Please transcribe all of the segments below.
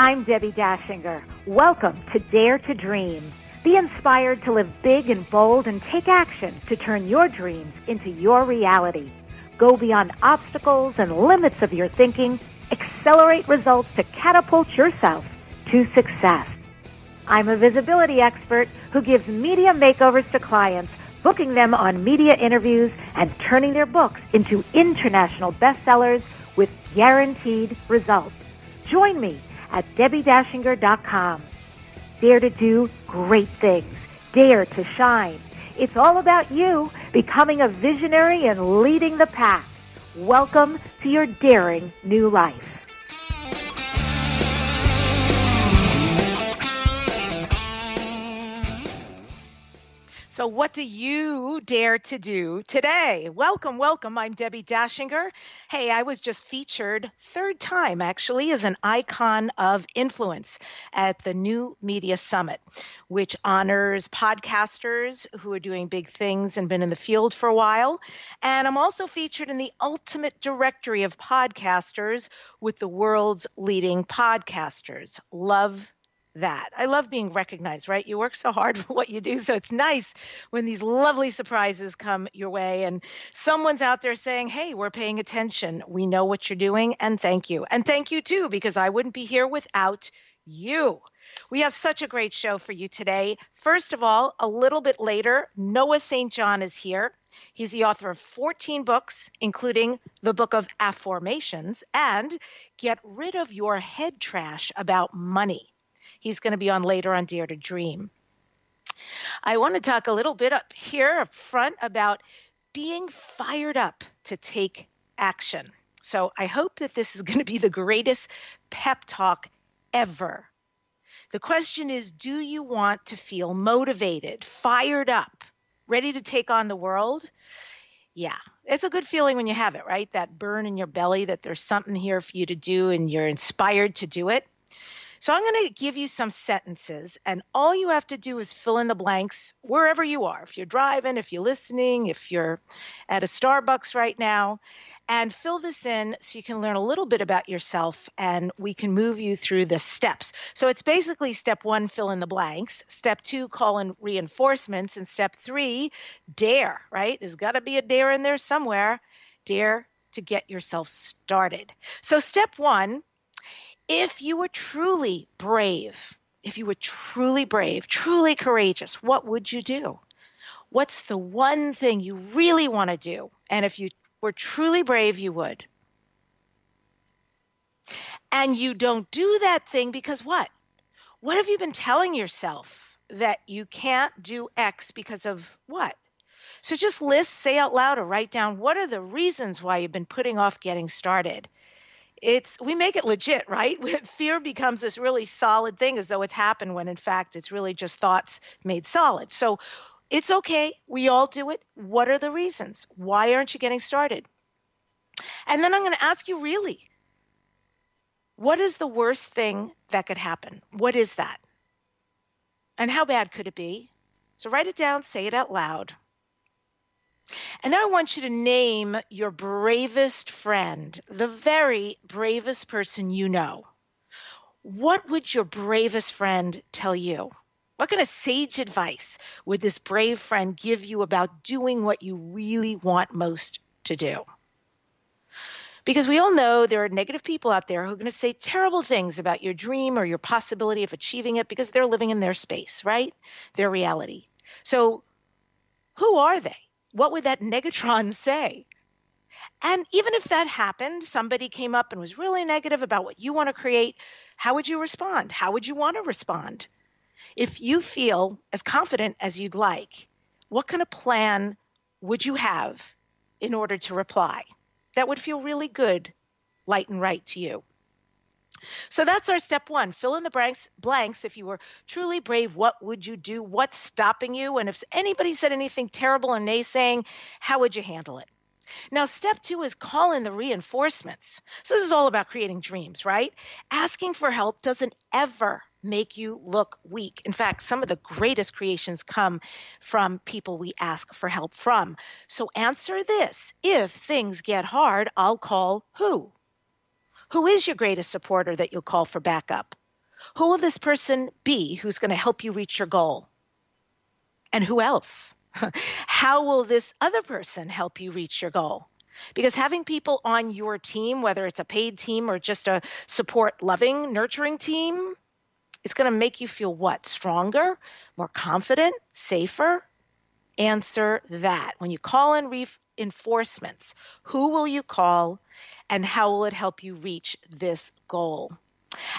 I'm Debbi Dachinger. Welcome to Dare to Dream. Be inspired to live big and bold and take action to turn your dreams into your reality. Go beyond obstacles and limits of your thinking. Accelerate results to catapult yourself to success. I'm a visibility expert who gives media makeovers to clients, booking them on media interviews and turning their books into international bestsellers with guaranteed results. Join me at DebbiDachinger.com. Dare to do great things. Dare to shine. It's all about you becoming a visionary and leading the pack. Welcome to your daring new life. So what do you dare to do today? Welcome, welcome. I'm Debbi Dachinger. Hey, I was just featured third time actually as an icon of influence at the New Media Summit, which honors podcasters who are doing big things and been in the field for a while. And I'm also featured in the ultimate directory of podcasters with the world's leading podcasters. Love that. I love being recognized, right? You work so hard for what you do. So it's nice when these lovely surprises come your way and someone's out there saying, hey, we're paying attention. We know what you're doing. And thank you. And thank you too, because I wouldn't be here without you. We have such a great show for you today. First of all, a little bit later, Noah St. John is here. He's the author of 14 books, including the book of Affirmations and Get Rid of Your Head Trash About Money. He's going to be on later on Dare to Dream. I want to talk a little bit up here up front about being fired up to take action. So I hope that this is going to be the greatest pep talk ever. The question is, do you want to feel motivated, fired up, ready to take on the world? Yeah, it's a good feeling when you have it, right? That burn in your belly that there's something here for you to do and you're inspired to do it. So I'm going to give you some sentences, and all you have to do is fill in the blanks wherever you are. If you're driving, if you're listening, if you're at a Starbucks right now, and fill this in so you can learn a little bit about yourself, and we can move you through the steps. So it's basically step 1, fill in the blanks. Step 2, call in reinforcements. And step 3, dare, right? There's got to be a dare in there somewhere. Dare to get yourself started. So step 1, if you were truly brave, truly courageous, what would you do? What's the one thing you really want to do? And if you were truly brave, you would. And you don't do that thing because what? What have you been telling yourself that you can't do X because of what? So just list, say out loud, or write down what are the reasons why you've been putting off getting started. We make it legit, right? Fear becomes this really solid thing as though it's happened when in fact it's really just thoughts made solid. So it's okay. We all do it. What are the reasons? Why aren't you getting started? And then I'm going to ask you really, what is the worst thing that could happen? What is that? And how bad could it be? So write it down, say it out loud. And now I want you to name your bravest friend, the very bravest person you know. What would your bravest friend tell you? What kind of sage advice would this brave friend give you about doing what you really want most to do? Because we all know there are negative people out there who are going to say terrible things about your dream or your possibility of achieving it because they're living in their space, right? Their reality. So who are they? What would that negatron say? And even if that happened, somebody came up and was really negative about what you want to create, how would you respond? How would you want to respond? If you feel as confident as you'd like, what kind of plan would you have in order to reply? That would feel really good, light and right to you. So that's our step 1. Fill in the blanks. If you were truly brave, what would you do? What's stopping you? And if anybody said anything terrible or naysaying, how would you handle it? Now, step 2 is call in the reinforcements. So this is all about creating dreams, right? Asking for help doesn't ever make you look weak. In fact, some of the greatest creations come from people we ask for help from. So answer this. If things get hard, I'll call who? Who is your greatest supporter that you'll call for backup? Who will this person be who's going to help you reach your goal? And who else? How will this other person help you reach your goal? Because having people on your team, whether it's a paid team or just a support, loving, nurturing team, is going to make you feel what? Stronger, more confident, safer? Answer that. When you call in reinforcements, who will you call and how will it help you reach this goal?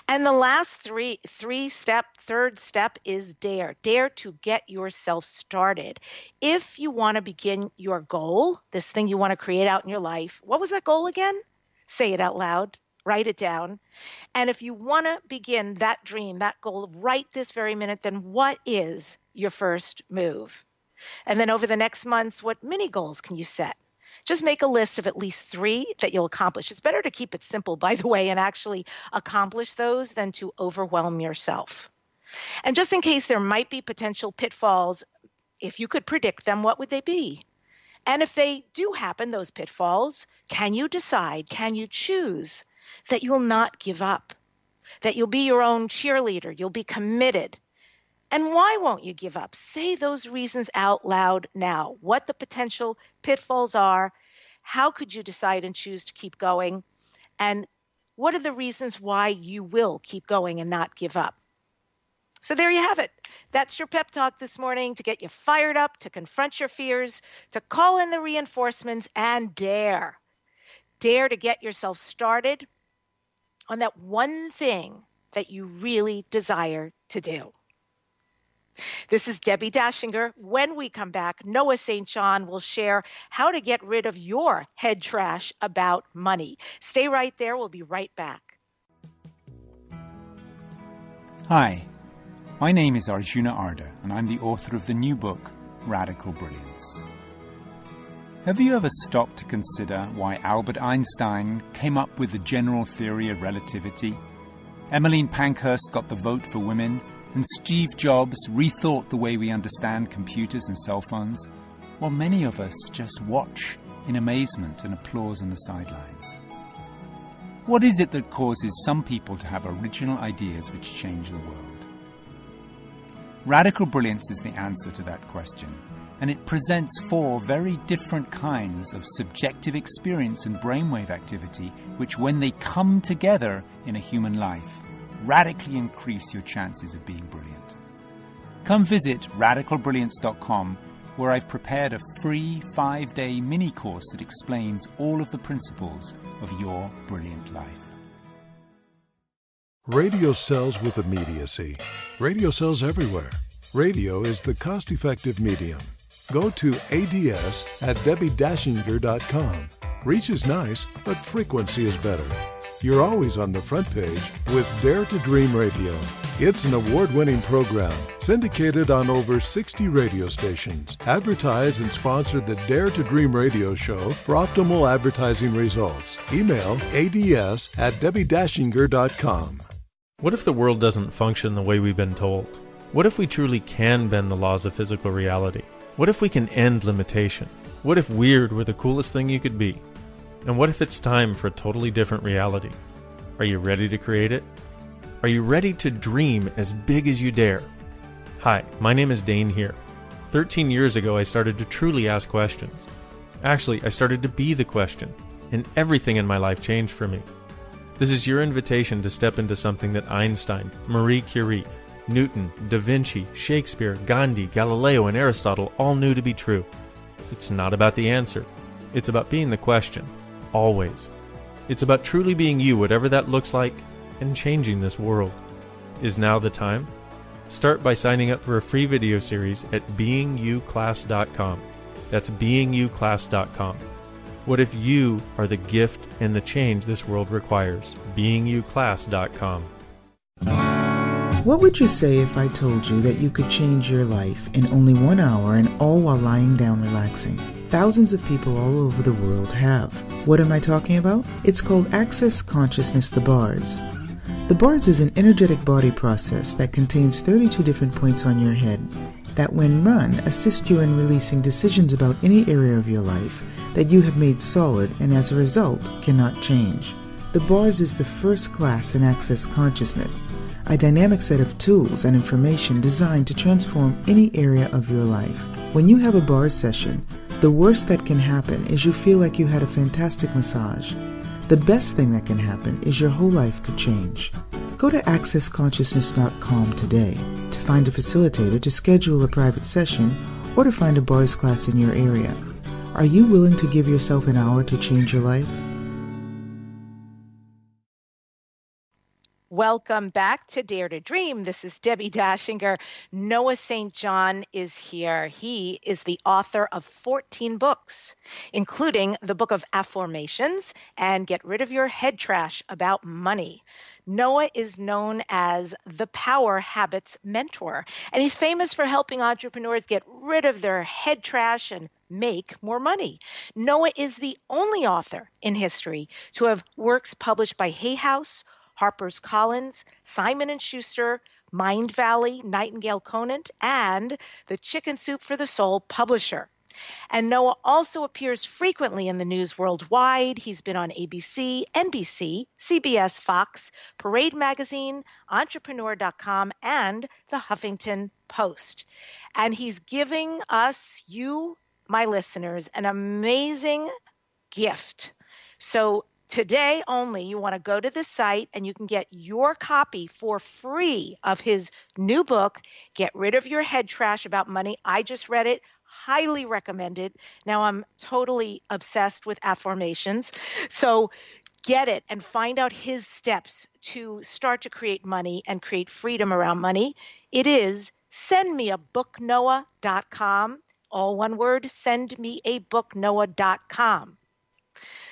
And the last third step is dare. Dare to get yourself started. If you want to begin your goal, this thing you want to create out in your life, what was that goal again? Say it out loud, write it down. And if you want to begin that dream, that goal right this very minute, then what is your first move? And then over the next months, what mini goals can you set? Just make a list of at least 3 that you'll accomplish. It's better to keep it simple, by the way, and actually accomplish those than to overwhelm yourself. And just in case there might be potential pitfalls, if you could predict them, what would they be? And if they do happen, those pitfalls, can you decide, can you choose that you'll not give up, that you'll be your own cheerleader, you'll be committed? And why won't you give up? Say those reasons out loud now. What the potential pitfalls are, how could you decide and choose to keep going? And what are the reasons why you will keep going and not give up? So there you have it. That's your pep talk this morning to get you fired up, to confront your fears, to call in the reinforcements, and dare. Dare to get yourself started on that one thing that you really desire to do. This is Debbi Dachinger. When we come back, Noah St. John will share how to get rid of your head trash about money. Stay right there. We'll be right back. Hi, my name is Arjuna Arda, and I'm the author of the new book, Radical Brilliance. Have you ever stopped to consider why Albert Einstein came up with the general theory of relativity? Emmeline Pankhurst got the vote for women, and Steve Jobs rethought the way we understand computers and cell phones, while many of us just watch in amazement and applause on the sidelines. What is it that causes some people to have original ideas which change the world? Radical Brilliance is the answer to that question, and it presents 4 very different kinds of subjective experience and brainwave activity which, when they come together in a human life, radically increase your chances of being brilliant. Come visit radicalbrilliance.com, where I've prepared a free 5-day mini course that explains all of the principles of your brilliant life. Radio sells with immediacy. Radio sells everywhere. Radio is the cost-effective medium. Go to ads at debbidachinger.com. Reach is nice, but frequency is better. You're always on the front page with Dare to Dream Radio. It's an award-winning program syndicated on over 60 radio stations. Advertise and sponsor the Dare to Dream radio show for optimal advertising results. Email ads at debbidachinger.com. What if the world doesn't function the way we've been told? What if we truly can bend the laws of physical reality? What if we can end limitation? What if weird were the coolest thing you could be? And what if it's time for a totally different reality? Are you ready to create it? Are you ready to dream as big as you dare? Hi, my name is Dane here. 13 years ago, I started to truly ask questions. Actually, I started to be the question, and everything in my life changed for me. This is your invitation to step into something that Einstein, Marie Curie, Newton, Da Vinci, Shakespeare, Gandhi, Galileo, and Aristotle all knew to be true. It's not about the answer. It's about being the question. Always. It's about truly being you, whatever that looks like, and changing this world. Is now the time? Start by signing up for a free video series at beingyouclass.com. That's beingyouclass.com. What if you are the gift and the change this world requires? beingyouclass.com. What would you say if I told you that you could change your life in only 1 hour and all while lying down relaxing? Thousands of people all over the world have. What am I talking about? It's called Access Consciousness, the bars. The bars is an energetic body process that contains 32 different points on your head that, when run, assist you in releasing decisions about any area of your life that you have made solid and as a result cannot change. The Bars is the first class in Access Consciousness, a dynamic set of tools and information designed to transform any area of your life. When you have a Bars session, the worst that can happen is you feel like you had a fantastic massage. The best thing that can happen is your whole life could change. Go to accessconsciousness.com today to find a facilitator to schedule a private session or to find a Bars class in your area. Are you willing to give yourself an hour to change your life? Welcome back to Dare to Dream. This is Debbi Dachinger. Noah St. John is here. He is the author of 14 books, including the Book of Affirmations and Get Rid of Your Head Trash About Money. Noah is known as the Power Habits Mentor, and he's famous for helping entrepreneurs get rid of their head trash and make more money. Noah is the only author in history to have works published by Hay House, HarperCollins, Simon & Schuster, Mind Valley, Nightingale Conant, and the Chicken Soup for the Soul publisher. And Noah also appears frequently in the news worldwide. He's been on ABC, NBC, CBS, Fox, Parade Magazine, Entrepreneur.com, and the Huffington Post. And he's giving us, you, my listeners, an amazing gift. So today only, you want to go to the site and you can get your copy for free of his new book, Get Rid of Your Head Trash About Money. I just read it. Highly recommended. Now I'm totally obsessed with affirmations. So get it and find out his steps to start to create money and create freedom around money. It is sendmeabooknoah.com. All one word, sendmeabooknoah.com.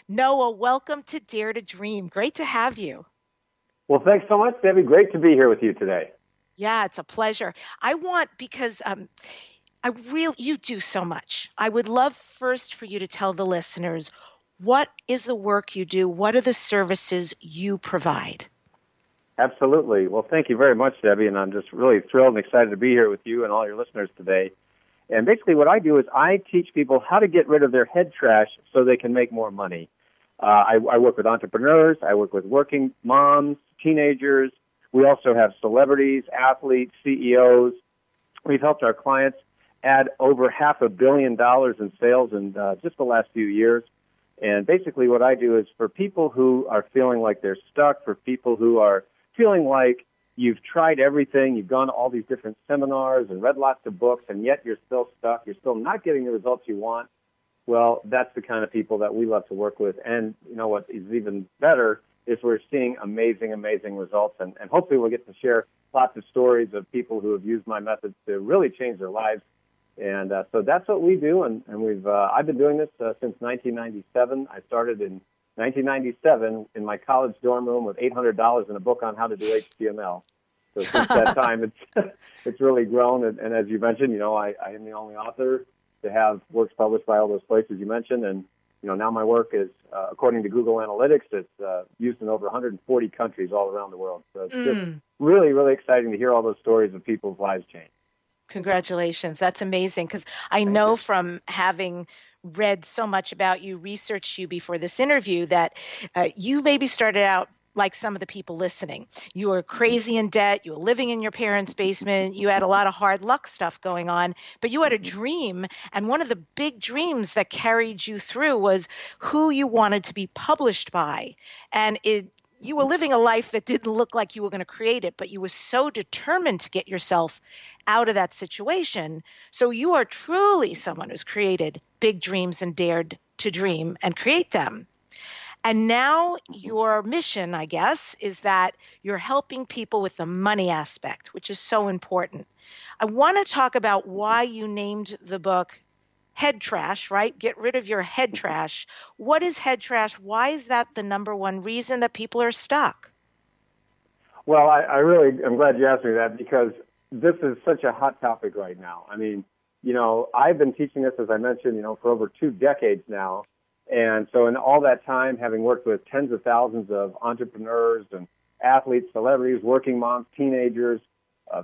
Noah, welcome to Dare to Dream. Great to have you. Well, thanks so much, Debbie. Great to be here with you today. Yeah, it's a pleasure. Because you do so much. I would love first for you to tell the listeners, what is the work you do? What are the services you provide? Absolutely. Well, thank you very much, Debbie, and I'm just really thrilled and excited to be here with you and all your listeners today. And basically what I do is I teach people how to get rid of their head trash so they can make more money. I work with entrepreneurs. I work with working moms, teenagers. We also have celebrities, athletes, CEOs. We've helped our clients add over $500 million in sales in just the last few years. And basically what I do is for people who are feeling like they're stuck, for people who are feeling like you've tried everything, you've gone to all these different seminars and read lots of books, and yet you're still stuck, you're still not getting the results you want. Well, that's the kind of people that we love to work with. And you know what is even better is we're seeing amazing, amazing results. And hopefully we'll get to share lots of stories of people who have used my methods to really change their lives. And so that's what we do. And I've been doing this since 1997. I started in 1997 in my college dorm room with $800 and a book on how to do HTML. So since that time, it's really grown. And as you mentioned, I am the only author to have works published by all those places you mentioned. And, now my work is, according to Google Analytics, it's used in over 140 countries all around the world. So it's just really, really exciting to hear all those stories of people's lives change. Congratulations. That's amazing, because I know from having read so much about you, researched you before this interview, that you maybe started out like some of the people listening. You were crazy in debt. You were living in your parents' basement. You had a lot of hard luck stuff going on, but you had a dream. And one of the big dreams that carried you through was who you wanted to be published by. And you were living a life that didn't look like you were going to create it, but you were so determined to get yourself out of that situation. So you are truly someone who's created big dreams and dared to dream and create them. And now your mission, I guess, is that you're helping people with the money aspect, which is so important. I want to talk about why you named the book Head Trash, right? Get rid of your head trash. What is head trash? Why is that the number one reason that people are stuck? Well, I'm glad you asked me that, because this is such a hot topic right now. I mean, I've been teaching this, as I mentioned, for over 2 decades now. And so in all that time, having worked with tens of thousands of entrepreneurs and athletes, celebrities, working moms, teenagers,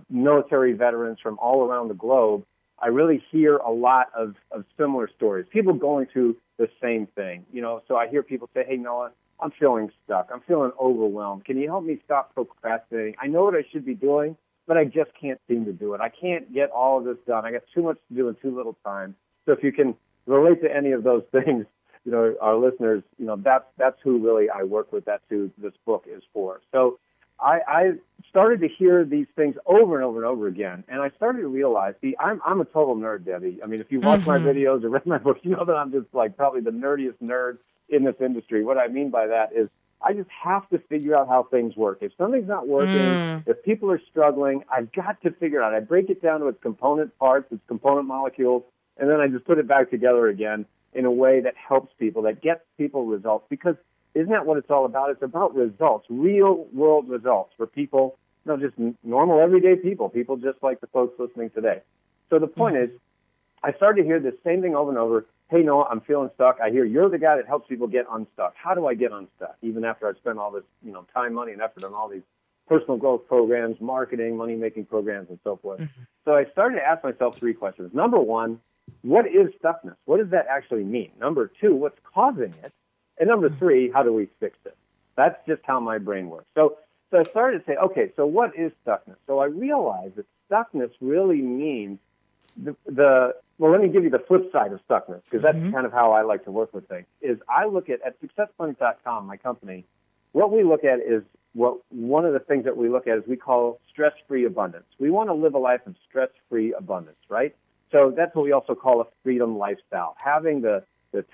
military veterans from all around the globe, I really hear a lot of similar stories, people going through the same thing. So I hear people say, hey, Noah, I'm feeling stuck. I'm feeling overwhelmed. Can you help me stop procrastinating? I know what I should be doing, but I just can't seem to do it. I can't get all of this done. I got too much to do in too little time. So if you can relate to any of those things, our listeners, that's who really I work with. That's who this book is for. So I started to hear these things over and over and over again, and I started to realize, I'm a total nerd, Debbie. I mean, if you watch my videos or read my book, you know that I'm just like probably the nerdiest nerd in this industry. What I mean by that is I just have to figure out how things work. If something's not working, if people are struggling, I've got to figure it out. I break it down to its component parts, its component molecules, and then I just put it back together again in a way that helps people, that gets people results. Because isn't that what it's all about? It's about results, real-world results for people, just normal, everyday people just like the folks listening today. So the point is, I started to hear the same thing over and over. Hey, Noah, I'm feeling stuck. I hear you're the guy that helps people get unstuck. How do I get unstuck? Even after I spent all this, time, money, and effort on all these personal growth programs, marketing, money-making programs, and so forth. So I started to ask myself 3 questions. Number 1, what is stuckness? What does that actually mean? Number 2, what's causing it? And number 3, how do we fix it? That's just how my brain works. So I started to say, okay, so what is stuckness? So I realized that stuckness really means well, let me give you the flip side of stuckness, because that's kind of how I like to work with things, is I look at successpoints.com, my company, what we look at is one of the things that we look at is we call stress-free abundance. We want to live a life of stress-free abundance, right? So that's what we also call a freedom lifestyle, having the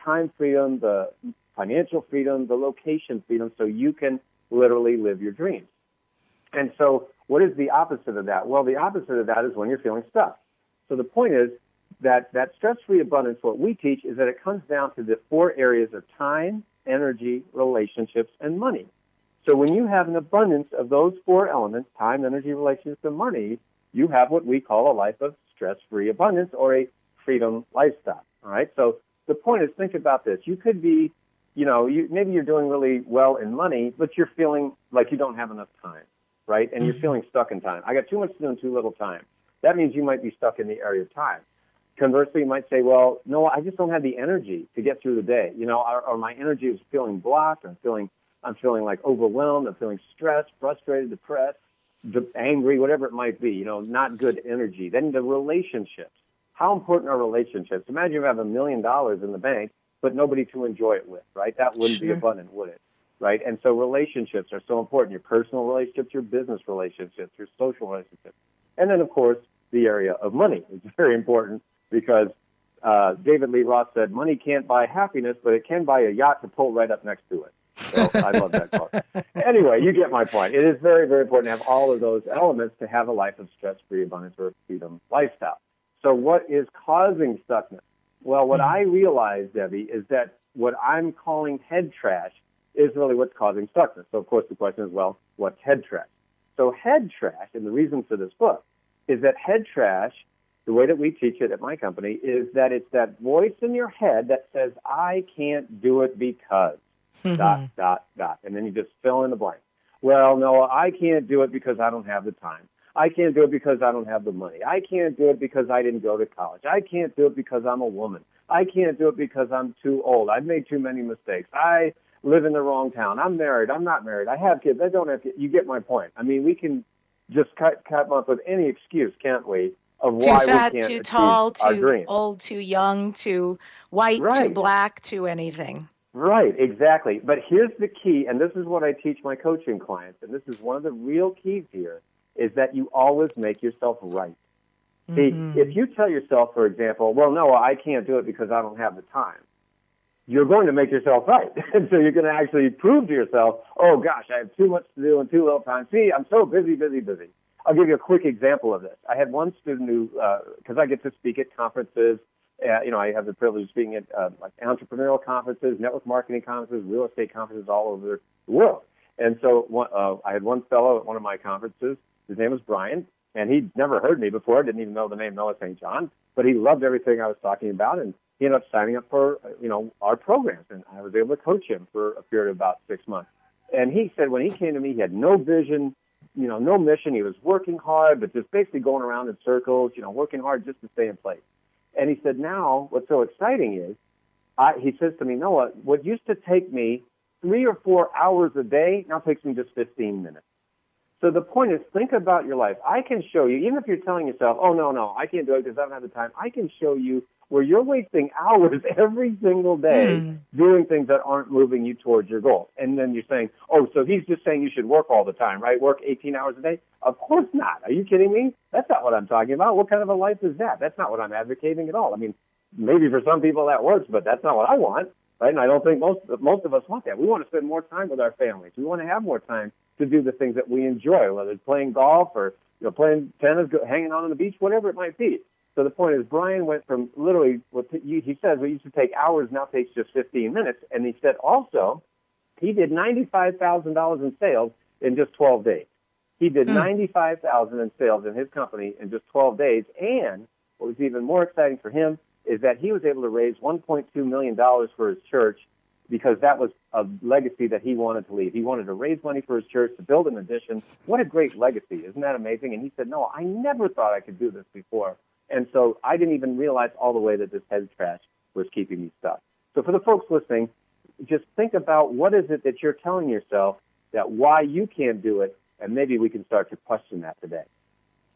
time freedom, the financial freedom, the location freedom, so you can literally live your dreams. And so what is the opposite of that? Well, the opposite of that is when you're feeling stuck. So the point is that stress-free abundance, what we teach is that it comes down to the 4 areas of time, energy, relationships, and money. So when you have an abundance of those 4 elements, time, energy, relationships, and money, you have what we call a life of stress-free abundance or a freedom lifestyle. All right. So the point is, think about this. You could be, maybe you're doing really well in money, but you're feeling like you don't have enough time, right? And you're feeling stuck in time. I got too much to do in too little time. That means you might be stuck in the area of time. Conversely, you might say, well, no, I just don't have the energy to get through the day. Or my energy is feeling blocked. I'm feeling like overwhelmed. I'm feeling stressed, frustrated, depressed, angry, whatever it might be, not good energy. Then the relationships. How important are relationships? Imagine you have $1 million in the bank, but nobody to enjoy it with, right? That wouldn't be abundant, would it? Right? And so relationships are so important. Your personal relationships, your business relationships, your social relationships. And then, of course, the area of money is very important because David Lee Roth said, money can't buy happiness, but it can buy a yacht to pull right up next to it. So I love that quote. Anyway, you get my point. It is very, very important to have all of those elements to have a life of stress-free abundance or freedom lifestyle. So what is causing stuckness? Well, what I realized, Debbie, is that what I'm calling head trash is really what's causing stuckness. So, of course, the question is, well, what's head trash? So head trash, and the reason for this book, is that head trash, the way that we teach it at my company, is that it's that voice in your head that says, I can't do it because, ... And then you just fill in the blank. Well, no, I can't do it because I don't have the time. I can't do it because I don't have the money. I can't do it because I didn't go to college. I can't do it because I'm a woman. I can't do it because I'm too old. I've made too many mistakes. I live in the wrong town. I'm married. I'm not married. I have kids. I don't have kids. You get my point. I mean, we can just come up with any excuse, can't we, of why Too fat, we can't too achieve tall, our too dreams. old, too young, too white, too black, too anything. Right, exactly. But here's the key, and this is what I teach my coaching clients, and this is one of the real keys here, is that you always make yourself right. See, if you tell yourself, for example, well, no, I can't do it because I don't have the time, you're going to make yourself right. And so you're going to actually prove to yourself, oh, gosh, I have too much to do in too little time. See, I'm so busy. I'll give you a quick example of this. I had one student who, because I get to speak at conferences, I have the privilege of speaking at like entrepreneurial conferences, network marketing conferences, real estate conferences all over the world. And so I had one fellow at one of my conferences. His name was Brian, and he'd never heard me before, didn't even know the name Noah St. John, but he loved everything I was talking about, and he ended up signing up for our programs, and I was able to coach him for a period of about 6 months. And he said when he came to me, he had no vision, no mission. He was working hard, but just basically going around in circles, working hard just to stay in place. And he said, now what's so exciting is, he says to me, Noah, what used to take me 3 or 4 hours a day now takes me just 15 minutes. So the point is, think about your life. I can show you, even if you're telling yourself, oh, no, I can't do it because I don't have the time, I can show you where you're wasting hours every single day doing things that aren't moving you towards your goal. And then you're saying, oh, so he's just saying you should work all the time, right? Work 18 hours a day? Of course not. Are you kidding me? That's not what I'm talking about. What kind of a life is that? That's not what I'm advocating at all. I mean, maybe for some people that works, but that's not what I want, right? And I don't think most of us want that. We want to spend more time with our families. We want to have more time to do the things that we enjoy, whether it's playing golf or playing tennis, hanging out on the beach, whatever it might be. So the point is, Brian went from literally he says what used to take hours now takes just 15 minutes, and he said also he did $95,000 in sales in just 12 days. He did $95,000 in sales in his company in just 12 days, and what was even more exciting for him is that he was able to raise $1.2 million for his church, because that was a legacy that he wanted to leave. He wanted to raise money for his church to build an addition. What a great legacy. Isn't that amazing? And he said, no, I never thought I could do this before. And so I didn't even realize all the way that this head trash was keeping me stuck. So for the folks listening, just think about what is it that you're telling yourself that why you can't do it, and maybe we can start to question that today.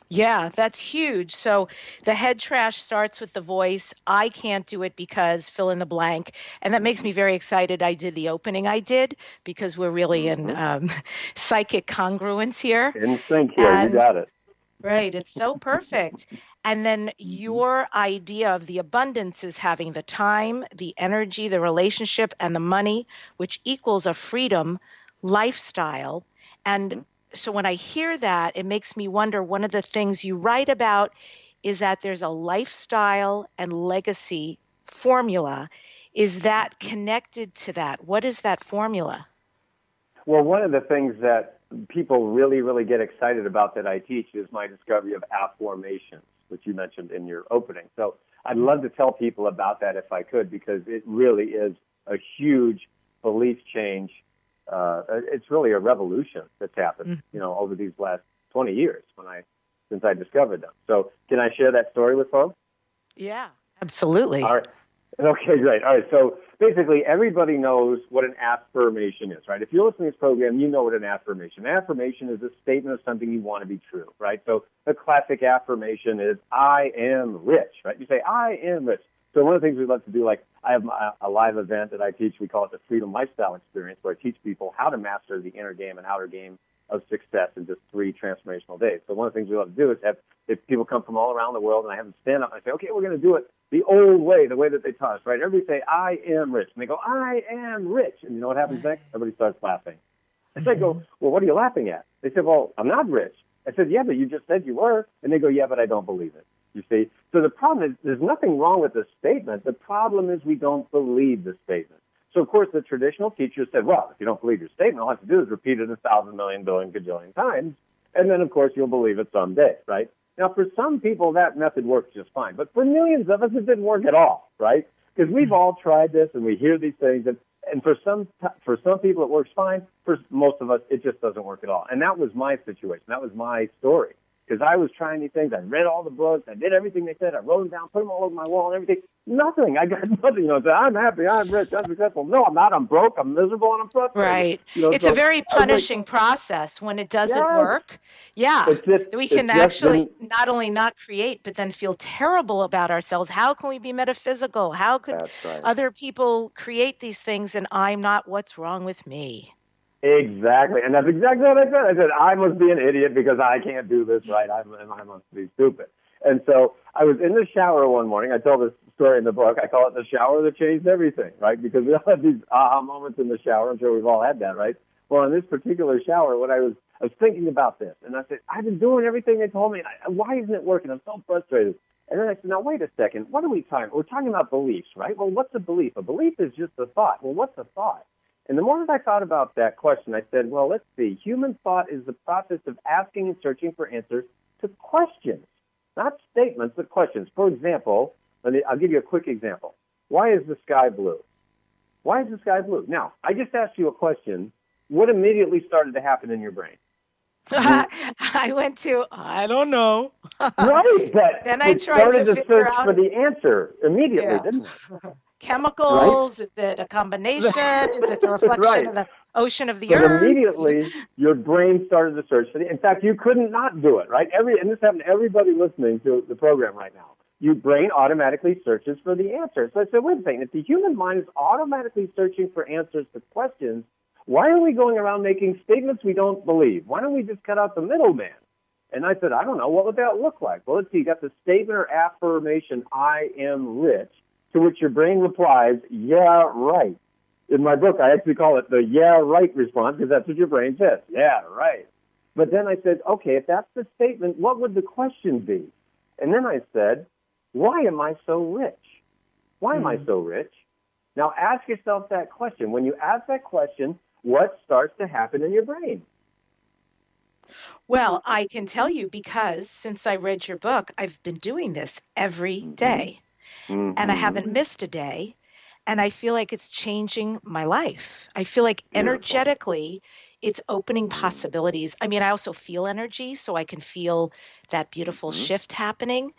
Yeah, that's huge. So the head trash starts with the voice, I can't do it because fill in the blank. And that makes me very excited. I did the opening because we're really in psychic congruence here. In sync here, you got it. Right, it's so perfect. And then your idea of the abundance is having the time, the energy, the relationship, and the money, which equals a freedom lifestyle. And so when I hear that, it makes me wonder, one of the things you write about is that there's a lifestyle and legacy formula. Is that connected to that? What is that formula? Well, one of the things that people really, really get excited about that I teach is my discovery of affirmations, which you mentioned in your opening. So I'd love to tell people about that if I could, because it really is a huge belief change. It's really a revolution that's happened, over these last 20 years since I discovered them. So can I share that story with folks? Yeah, absolutely. All right. Okay, great. All right. So basically, everybody knows what an affirmation is, right? If you're listening to this program, you know what an affirmation is. An affirmation is a statement of something you want to be true, right? So the classic affirmation is, I am rich, right? You say, I am rich. So one of the things we love to do, like I have a live event that I teach, we call it the Freedom Lifestyle Experience, where I teach people how to master the inner game and outer game of success in just 3 transformational days. So one of the things we love to do is if people come from all around the world and I have them stand up and I say, okay, we're going to do it the old way, the way that they taught us, right? Everybody say, I am rich. And they go, I am rich. And you know what happens next? Everybody starts laughing. And I go, well, what are you laughing at? They said, well, I'm not rich. I said, yeah, but you just said you were. And they go, yeah, but I don't believe it. You see? So the problem is there's nothing wrong with the statement. The problem is we don't believe the statement. So, of course, the traditional teacher said, well, if you don't believe your statement, all you have to do is repeat it 1,000, million, billion, gajillion times, and then, of course, you'll believe it someday, right? Now, for some people, that method works just fine. But for millions of us, it didn't work at all, right? Because we've all tried this, and we hear these things, and for some people, it works fine. For most of us, it just doesn't work at all. And that was my situation. That was my story. Because I was trying these things. I read all the books. I did everything they said. I wrote them down, put them all over my wall and everything. Nothing. I got nothing. I'm happy. I'm rich. I'm successful. No, I'm not. I'm broke. I'm miserable, and I'm frustrated. Right. It's a very punishing process when it doesn't work. Yeah. We can actually not only not create, but then feel terrible about ourselves. How can we be metaphysical? How could other people create these things and I'm not? What's wrong with me? Exactly. And that's exactly what I said. I said, I must be an idiot because I can't do this right. I must be stupid. And so I was in the shower one morning. I tell this story in the book. I call it the shower that changed everything, right? Because we all have these aha moments in the shower. I'm sure we've all had that, right? Well, in this particular shower, I was thinking about this. And I said, I've been doing everything they told me. Why isn't it working? I'm so frustrated. And then I said, now, wait a second. What are we talking? We're talking about beliefs, right? Well, what's a belief? A belief is just a thought. Well, what's a thought? And the more that I thought about that question, I said, well, let's see. Human thought is the process of asking and searching for answers to questions, not statements, but questions. For example, I'll give you a quick example. Why is the sky blue? Why is the sky blue? Now, I just asked you a question. What immediately started to happen in your brain? I went to, I don't know. Right, but then I tried to figure search out for the answer immediately, didn't it? chemicals? Is it a combination? Is it the reflection of the ocean of the But earth? immediately, your brain started to search for the. In fact, you couldn't not do it, right? And this happened to everybody listening to the program right now. Your brain automatically searches for the answer. So I said, wait a second. If the human mind is automatically searching for answers to questions, why are we going around making statements we don't believe? Why don't we just cut out the middleman? And I said, I don't know. What would that look like? Well, let's see. You got the statement or affirmation, I am rich, to which your brain replies, yeah, right. In my book, I actually call it the yeah, right response because that's what your brain says. Yeah, right. But then I said, okay, if that's the statement, what would the question be? And then I said, why am I so rich? Why am I so rich? Now ask yourself that question. When you ask that question, what starts to happen in your brain? Well, I can tell you because since I read your book, I've been doing this every day. And I haven't missed a day. And I feel like it's changing my life. I feel like energetically, it's opening possibilities. I mean, I also feel energy, so I can feel that beautiful shift happening.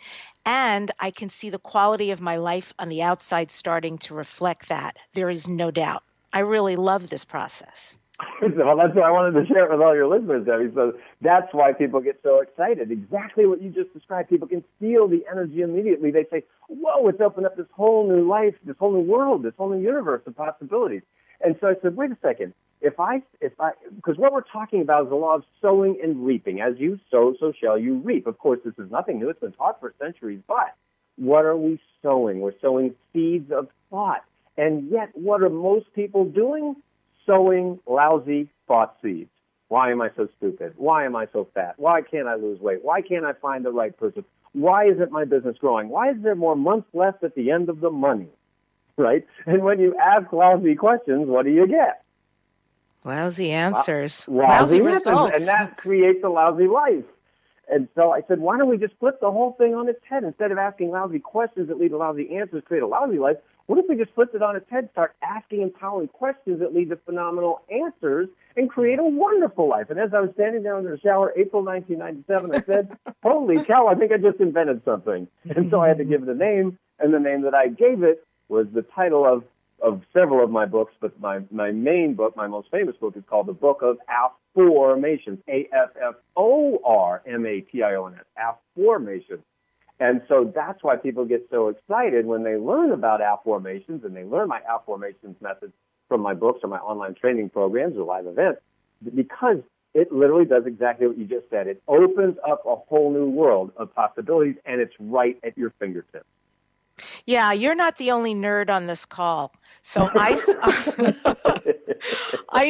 And I can see the quality of my life on the outside starting to reflect that. There is no doubt. I really love this process. Well, that's what I wanted to share with all your listeners, Debbie. So that's why people get so excited. Exactly what you just described. People can feel the energy immediately. They say, whoa, it's opened up this whole new life, this whole new world, this whole new universe of possibilities. And so I said, wait a second. Because what we're talking about is the law of sowing and reaping. As you sow, so shall you reap. Of course, this is nothing new. It's been taught for centuries. But what are we sowing? We're sowing seeds of thought. And yet, what are most people doing? Sowing lousy thought seeds. Why am I so stupid? Why am I so fat? Why can't I lose weight? Why can't I find the right person? Why isn't my business growing? Why is there more months left at the end of the money? Right? And when you ask lousy questions, what do you get? Lousy answers. Lousy results. And that creates a lousy life. And so I said, why don't we just flip the whole thing on its head? Instead of asking lousy questions that lead to lousy answers, create a lousy life, what if we just flipped it on its head, start asking empowering questions that lead to phenomenal answers and create a wonderful life? And as I was standing there in the shower, April 1997, I said, holy cow, I think I just invented something. And so I had to give it a name, and the name that I gave it was the title of several of my books, but my main book, my most famous book, is called The Book of Afformations, Afformations, Afformations. And so that's why people get so excited when they learn about Afformations and they learn my Afformations methods from my books or my online training programs or live events, because it literally does exactly what you just said. It opens up a whole new world of possibilities, and it's right at your fingertips. Yeah, you're not the only nerd on this call. So I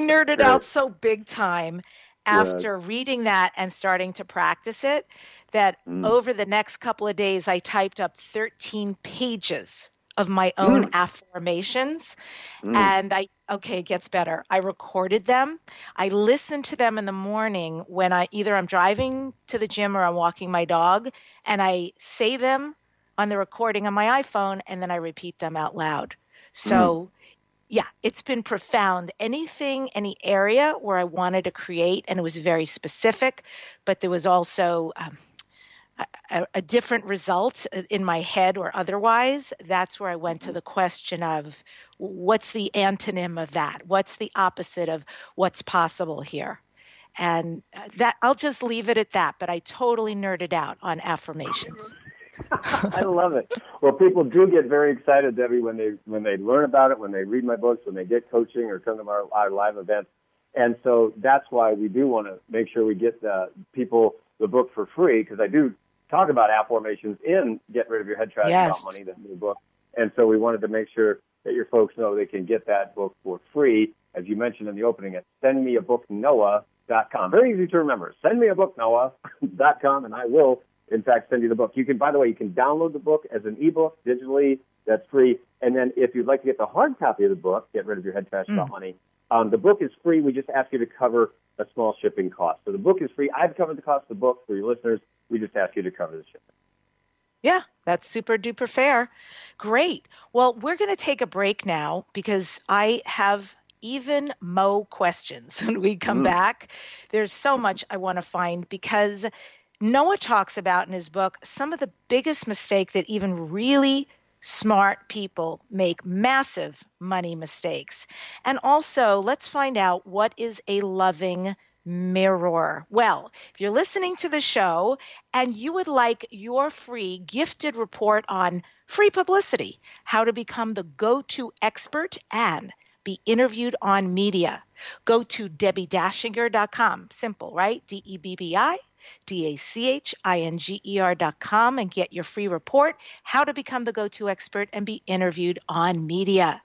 nerded out so big time after reading that and starting to practice it that over the next couple of days, I typed up 13 pages of my own affirmations. And it gets better. I recorded them. I listened to them in the morning when I'm driving to the gym or I'm walking my dog, and I say them on the recording on my iPhone, and then I repeat them out loud. So yeah, it's been profound. Any area where I wanted to create, and it was very specific, but there was also a different result in my head or otherwise. That's where I went to the question of what's the antonym of that? What's the opposite of what's possible here? And that I'll just leave it at that, but I totally nerded out on affirmations. I love it. Well, people do get very excited, Debbie, when they learn about it, when they read my books, when they get coaching or come to our live events. And so that's why we do want to make sure we get people the book for free, because I do talk about Afformations in Get Rid of Your Head Trash About Money, that new book. And so we wanted to make sure that your folks know they can get that book for free, as you mentioned in the opening, at sendmeabooknoah.com. Very easy to remember. Sendmeabooknoah.com, and I will in fact, send you the book. You can, by the way, you can download the book as an ebook digitally. That's free. And then if you'd like to get the hard copy of the book, Get Rid of Your Head Trash About Money, the book is free. We just ask you to cover a small shipping cost. So the book is free. I've covered the cost of the book for your listeners. We just ask you to cover the shipping. Yeah, that's super duper fair. Great. Well, we're going to take a break now because I have even more questions when we come back. There's so much I want to find because Noah talks about in his book some of the biggest mistake that even really Smart people make massive money mistakes. And also, let's find out what is a loving mirror. Well, if you're listening to the show and you would like your free gifted report on free publicity, how to become the go-to expert and be interviewed on media, go to DebbiDachinger.com. Simple, right? DebbiDachinger.com and get your free report, how to become the go-to expert and be interviewed on media.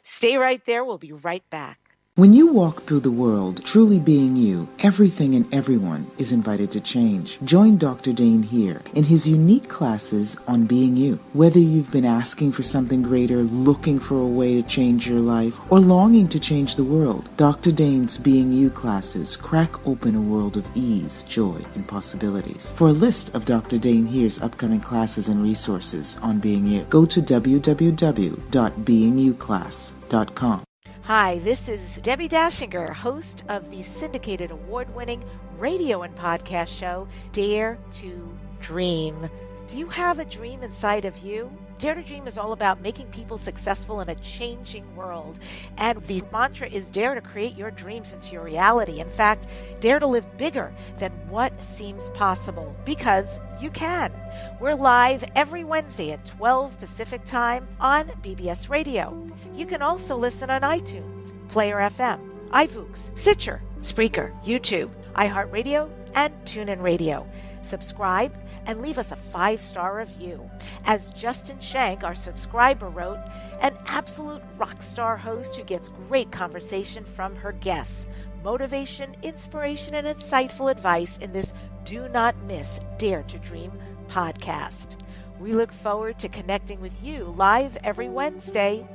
Stay right there. We'll be right back. When you walk through the world truly being you, everything and everyone is invited to change. Join Dr. Dane here in his unique classes on being you. Whether you've been asking for something greater, looking for a way to change your life, or longing to change the world, Dr. Dane's Being You classes crack open a world of ease, joy, and possibilities. For a list of Dr. Dane here's upcoming classes and resources on being you, go to www.beingyouclass.com. Hi, this is Debbi Dachinger, host of the syndicated award-winning radio and podcast show, Dare to Dream. Do you have a dream inside of you? Dare to Dream is all about making people successful in a changing world. And the mantra is dare to create your dreams into your reality. In fact, dare to live bigger than what seems possible, because you can. We're live every Wednesday at 12 Pacific Time on BBS Radio. You can also listen on iTunes, Player FM, iVoox, Stitcher, Spreaker, YouTube, iHeartRadio, and TuneIn Radio. Subscribe and leave us a 5-star review. As Justin Shank, our subscriber, wrote, an absolute rock star host who gets great conversation from her guests, motivation, inspiration, and insightful advice in this Do Not Miss Dare to Dream podcast. We look forward to connecting with you live every Wednesday.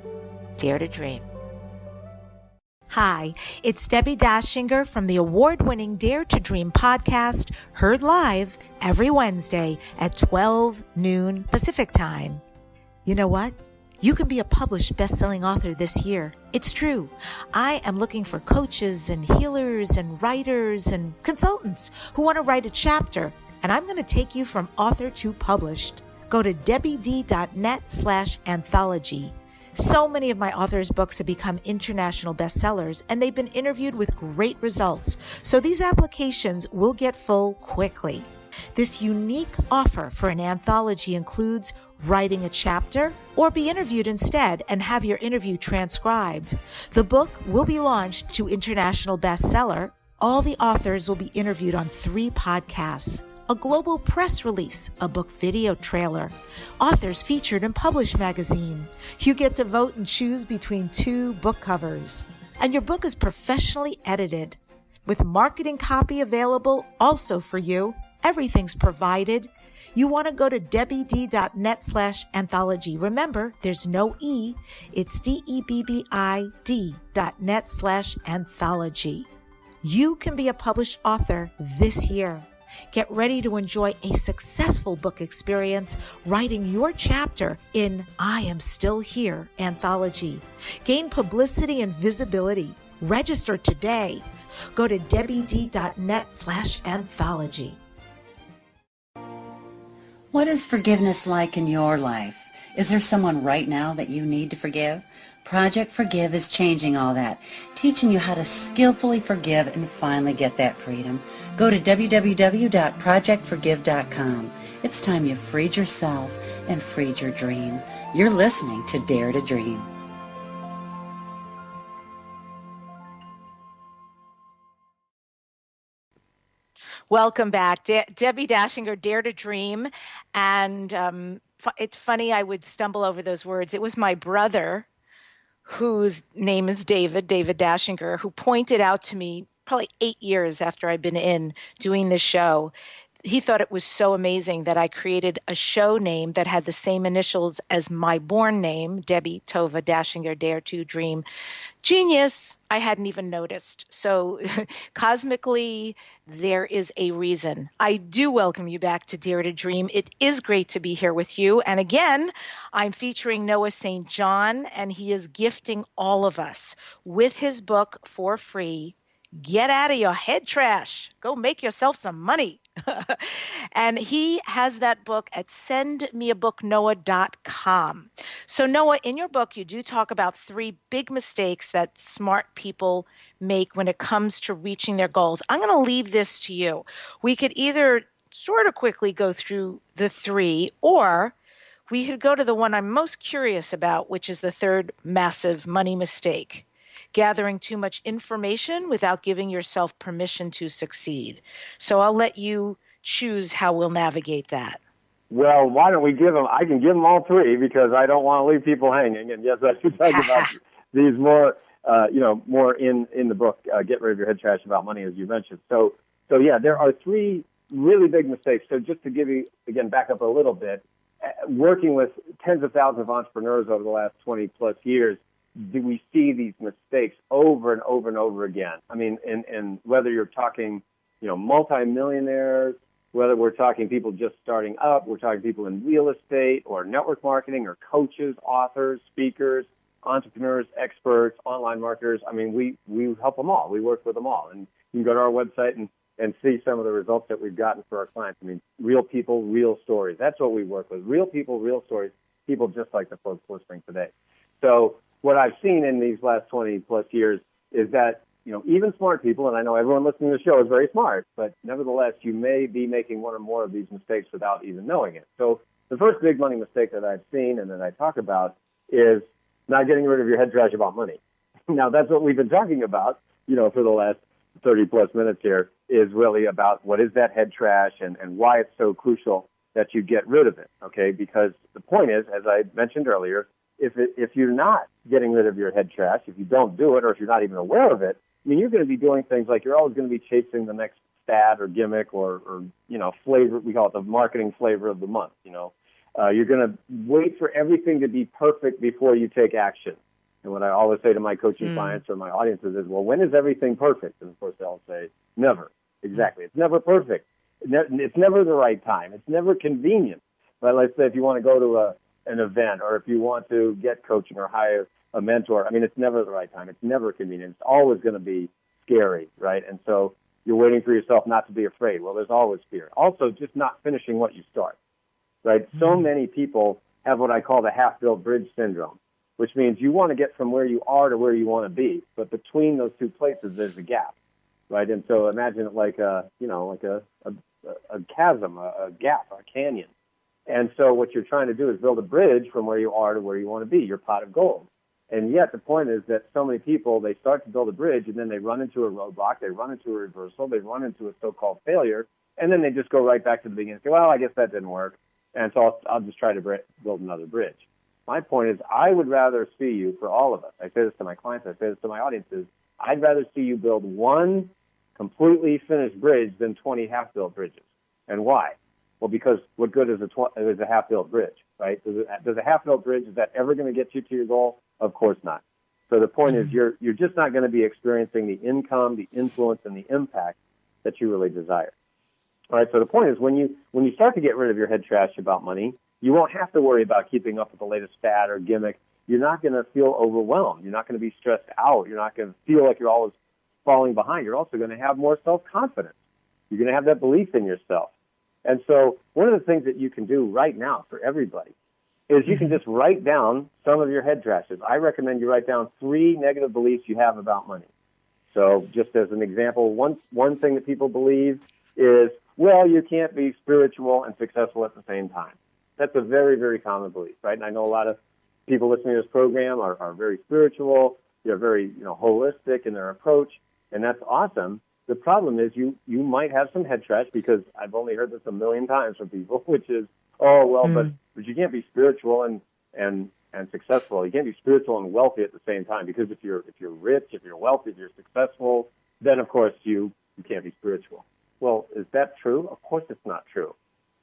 Dare to Dream. Hi, it's Debbi Dachinger from the award-winning Dare to Dream podcast, heard live every Wednesday at 12 noon Pacific Time. You know what? You can be a published best-selling author this year. It's true. I am looking for coaches and healers and writers and consultants who want to write a chapter, and I'm going to take you from author to published. Go to debbid.net/anthology. So many of my authors' books have become international bestsellers, and they've been interviewed with great results. So these applications will get full quickly. This unique offer for an anthology includes writing a chapter or be interviewed instead and have your interview transcribed. The book will be launched to international bestseller. All the authors will be interviewed on 3 podcasts, a global press release, a book video trailer, authors featured in Publish magazine. You get to vote and choose between 2 book covers. And your book is professionally edited with marketing copy available also for you. Everything's provided. You want to go to debbid.net/anthology. Remember, there's no E. It's debbid.net/anthology. You can be a published author this year. Get ready to enjoy a successful book experience writing your chapter in I Am Still Here anthology. Gain publicity and visibility. Register today. Go to debbid.net/anthology. What is forgiveness like in your life? Is there someone right now that you need to forgive? Project Forgive is changing all that, teaching you how to skillfully forgive and finally get that freedom. Go to www.projectforgive.com. It's time you freed yourself and freed your dream. You're listening to Dare to Dream. Welcome back. Debbi Dachinger, Dare to Dream. And it's funny, I would stumble over those words. It was my brother, whose name is David Dachinger, who pointed out to me probably 8 years after I'd been in doing this show. He thought it was so amazing that I created a show name that had the same initials as my born name, Debbi Tova Dachinger, Dare to Dream. Genius. I hadn't even noticed. So cosmically, there is a reason. I do welcome you back to Dare to Dream. It is great to be here with you. And again, I'm featuring Noah St. John, and he is gifting all of us with his book for free, Get Out of Your Head Trash. Go make yourself some money. And he has that book at sendmeabooknoah.com. So Noah, in your book, you do talk about 3 big mistakes that smart people make when it comes to reaching their goals. I'm going to leave this to you. We could either sort of quickly go through the 3, or we could go to the one I'm most curious about, which is the 3rd massive money mistake: gathering too much information without giving yourself permission to succeed. So I'll let you choose how we'll navigate that. Well, why don't we give them? I can give them all 3 because I don't want to leave people hanging. And yes, I should talk about these more, more in the book. Get rid of your head trash about money, as you mentioned. So yeah, there are 3 really big mistakes. So just to give you again, back up a little bit, working with tens of thousands of entrepreneurs over the last 20 plus years, do we see these mistakes over and over and over again? I mean, and whether you're talking, multimillionaires, whether we're talking people just starting up, we're talking people in real estate or network marketing or coaches, authors, speakers, entrepreneurs, experts, online marketers. I mean, we help them all. We work with them all. And you can go to our website and see some of the results that we've gotten for our clients. I mean, real people, real stories. That's what we work with. Real people, real stories, people just like the folks listening today. So what I've seen in these last 20 plus years is that, even smart people, and I know everyone listening to the show is very smart, but nevertheless, you may be making one or more of these mistakes without even knowing it. So the first big money mistake that I've seen and that I talk about is not getting rid of your head trash about money. Now, that's what we've been talking about, for the last 30 plus minutes here, is really about what is that head trash and why it's so crucial that you get rid of it, okay? Because the point is, as I mentioned earlier, if you're not getting rid of your head trash, if you don't do it, or if you're not even aware of it, I mean, you're going to be doing things like you're always going to be chasing the next fad or gimmick or flavor. We call it the marketing flavor of the month. You're going to wait for everything to be perfect before you take action. And what I always say to my coaching clients or my audiences is, well, when is everything perfect? And of course, they'll say, never. Exactly. It's never perfect. It's never the right time. It's never convenient. But let's say if you want to go to an event, or if you want to get coaching or hire a mentor, I mean, it's never the right time. It's never convenient. It's always going to be scary, right? And so you're waiting for yourself not to be afraid. Well, there's always fear. Also, just not finishing what you start, right? So many people have what I call the half-built bridge syndrome, which means you want to get from where you are to where you want to be, but between those 2 places, there's a gap, right? And so imagine it like a chasm, a gap, a canyon. And so what you're trying to do is build a bridge from where you are to where you want to be, your pot of gold. And yet the point is that so many people, they start to build a bridge, and then they run into a roadblock, they run into a reversal, they run into a so-called failure, and then they just go right back to the beginning and say, well, I guess that didn't work, and so I'll just try to build another bridge. My point is, I would rather see you, for all of us, I say this to my clients, I say this to my audiences, I'd rather see you build one completely finished bridge than 20 half-built bridges. And why? Well, because what good is a half-built bridge, right? Does a half-built bridge, is that ever going to get you to your goal? Of course not. So the point is, you're just not going to be experiencing the income, the influence, and the impact that you really desire. All right. So the point is, when you start to get rid of your head trash about money, you won't have to worry about keeping up with the latest fad or gimmick. You're not going to feel overwhelmed. You're not going to be stressed out. You're not going to feel like you're always falling behind. You're also going to have more self-confidence. You're going to have that belief in yourself. And so one of the things that you can do right now for everybody is you can just write down some of your head trashes. I recommend you write down 3 negative beliefs you have about money. So just as an example, one thing that people believe is, well, you can't be spiritual and successful at the same time. That's a very, very common belief, right? And I know a lot of people listening to this program are very spiritual. They're very, holistic in their approach, and that's awesome. The problem is you might have some head trash, because I've only heard this a million times from people, which is, oh, well, but you can't be spiritual and successful. You can't be spiritual and wealthy at the same time, because if you're rich, if you're wealthy, if you're successful, then of course you can't be spiritual. Well, is that true? Of course it's not true.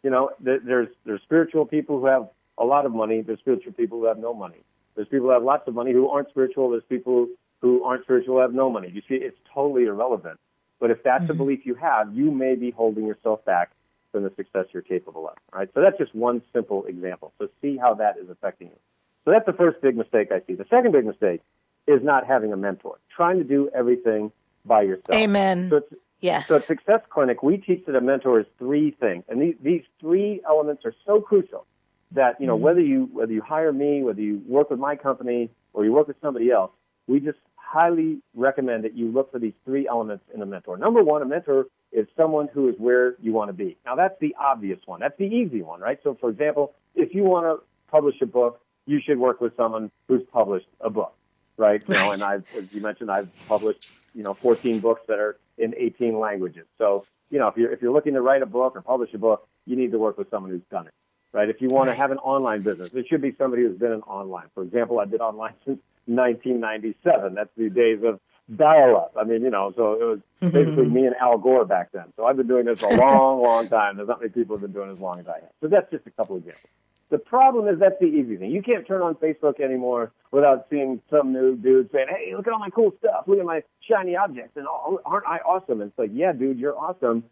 There's spiritual people who have a lot of money. There's spiritual people who have no money. There's people who have lots of money who aren't spiritual. There's people who aren't spiritual who have no money. You see, it's totally irrelevant. But if that's a belief you have, you may be holding yourself back from the success you're capable of. Right? So that's just one simple example. So see how that is affecting you. So that's the first big mistake I see. The second big mistake is not having a mentor, trying to do everything by yourself. Amen. So Yes. So at Success Clinic, we teach that a mentor is three things, and these three elements are so crucial that whether you hire me, whether you work with my company, or you work with somebody else, we just highly recommend that you look for these three elements in a mentor. Number one, a mentor is someone who is where you want to be. Now, that's the obvious one. That's the easy one, right? So, for example, if you want to publish a book, you should work with someone who's published a book, right? And as you mentioned, I've published 14 books that are in 18 languages. So, if you're looking to write a book or publish a book, you need to work with someone who's done it, right? If you want to have an online business, it should be somebody who's been in online. For example, I've been online since 1997. That's the days of dial-up. I mean, so it was basically me and Al Gore back then. So I've been doing this a long, long time. There's not many people who have been doing it as long as I have. So that's just a couple of examples. The problem is that's the easy thing. You can't turn on Facebook anymore without seeing some new dude saying, hey, look at all my cool stuff. Look at my shiny objects. And aren't I awesome? And it's like, yeah, dude, you're awesome.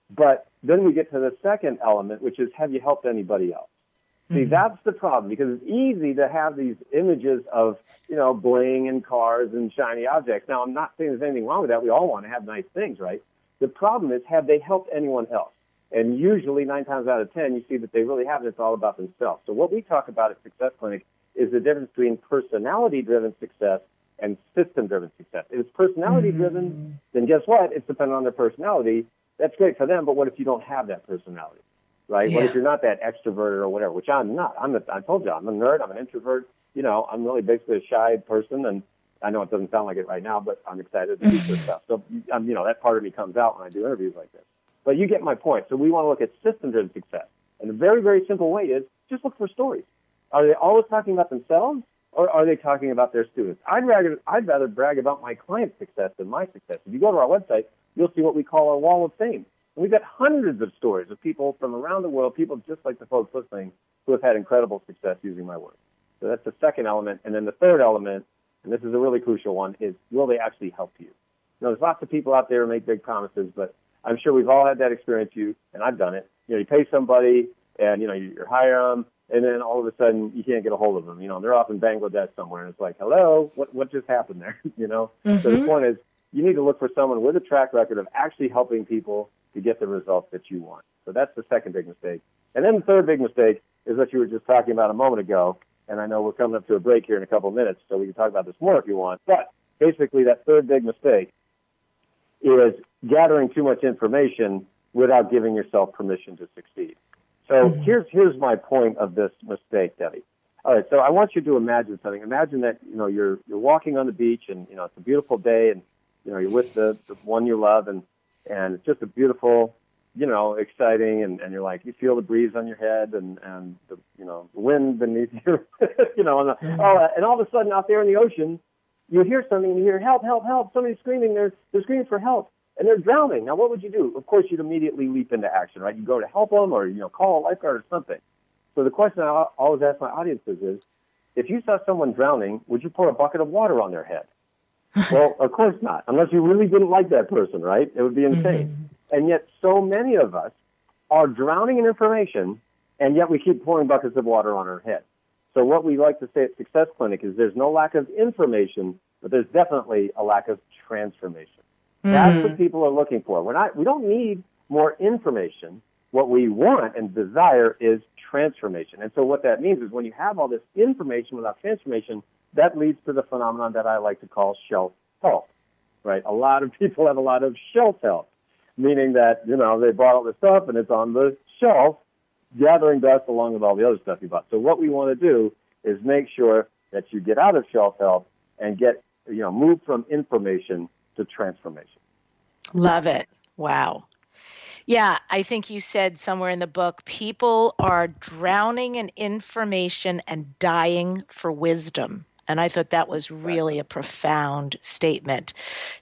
But then we get to the second element, which is, have you helped anybody else? See, that's the problem, because it's easy to have these images of, bling and cars and shiny objects. Now, I'm not saying there's anything wrong with that. We all want to have nice things, right? The problem is, have they helped anyone else? And usually 9 times out of 10, you see that they really haven't. It's all about themselves. So what we talk about at Success Clinic is the difference between personality-driven success and system-driven success. If it's personality-driven, then guess what? It's dependent on their personality. That's great for them, but what if you don't have that personality, right? Yeah. What if you're not that extroverted or whatever, which I'm not. I told you, I'm a nerd. I'm an introvert. I'm really basically a shy person, and I know it doesn't sound like it right now, but I'm excited to do this stuff. So, that part of me comes out when I do interviews like this. But you get my point. So we want to look at system-driven success. And a very, very simple way is just look for stories. Are they always talking about themselves, or are they talking about their students? I'd rather brag about my client's success than my success. If you go to our website, you'll see what we call our wall of fame. And we've got hundreds of stories of people from around the world, people just like the folks listening, who have had incredible success using my work. So that's the second element. And then the third element, and this is a really crucial one, is will they actually help you? There's lots of people out there who make big promises, but I'm sure we've all had that experience, and I've done it. You pay somebody, and, you hire them, and then all of a sudden you can't get a hold of them. They're off in Bangladesh somewhere, and it's like, hello, what just happened there? So the point is, you need to look for someone with a track record of actually helping people to get the results that you want. So that's the second big mistake. And then the third big mistake is what you were just talking about a moment ago, and I know we're coming up to a break here in a couple of minutes, so we can talk about this more if you want. But basically that third big mistake is gathering too much information without giving yourself permission to succeed. So here's my point of this mistake, Debbie. All right, so I want you to imagine something. Imagine that you're walking on the beach, and it's a beautiful day, and you're with the one you love, and it's just a beautiful, exciting, and you're like, you feel the breeze on your head and the the wind beneath you, and all of a sudden out there in the ocean, you hear something, you hear help, help, help, somebody's screaming, they're screaming for help, and they're drowning. Now, what would you do? Of course, you'd immediately leap into action, right? You go to help them, or call a lifeguard or something. So the question I always ask my audiences is, if you saw someone drowning, would you pour a bucket of water on their head? Well, of course not, unless you really didn't like that person, right? It would be insane. And yet so many of us are drowning in information, and yet we keep pouring buckets of water on our head. So what we like to say at Success Clinic is there's no lack of information, but there's definitely a lack of transformation. That's what people are looking for. We don't need more information. What we want and desire is transformation. And so what that means is when you have all this information without transformation, that leads to the phenomenon that I like to call shelf health, right? A lot of people have a lot of shelf health, meaning that, they bought all this stuff and it's on the shelf, gathering dust along with all the other stuff you bought. So what we want to do is make sure that you get out of shelf health and get, move from information to transformation. Love it. Wow. Yeah, I think you said somewhere in the book, people are drowning in information and dying for wisdom. And I thought that was really a profound statement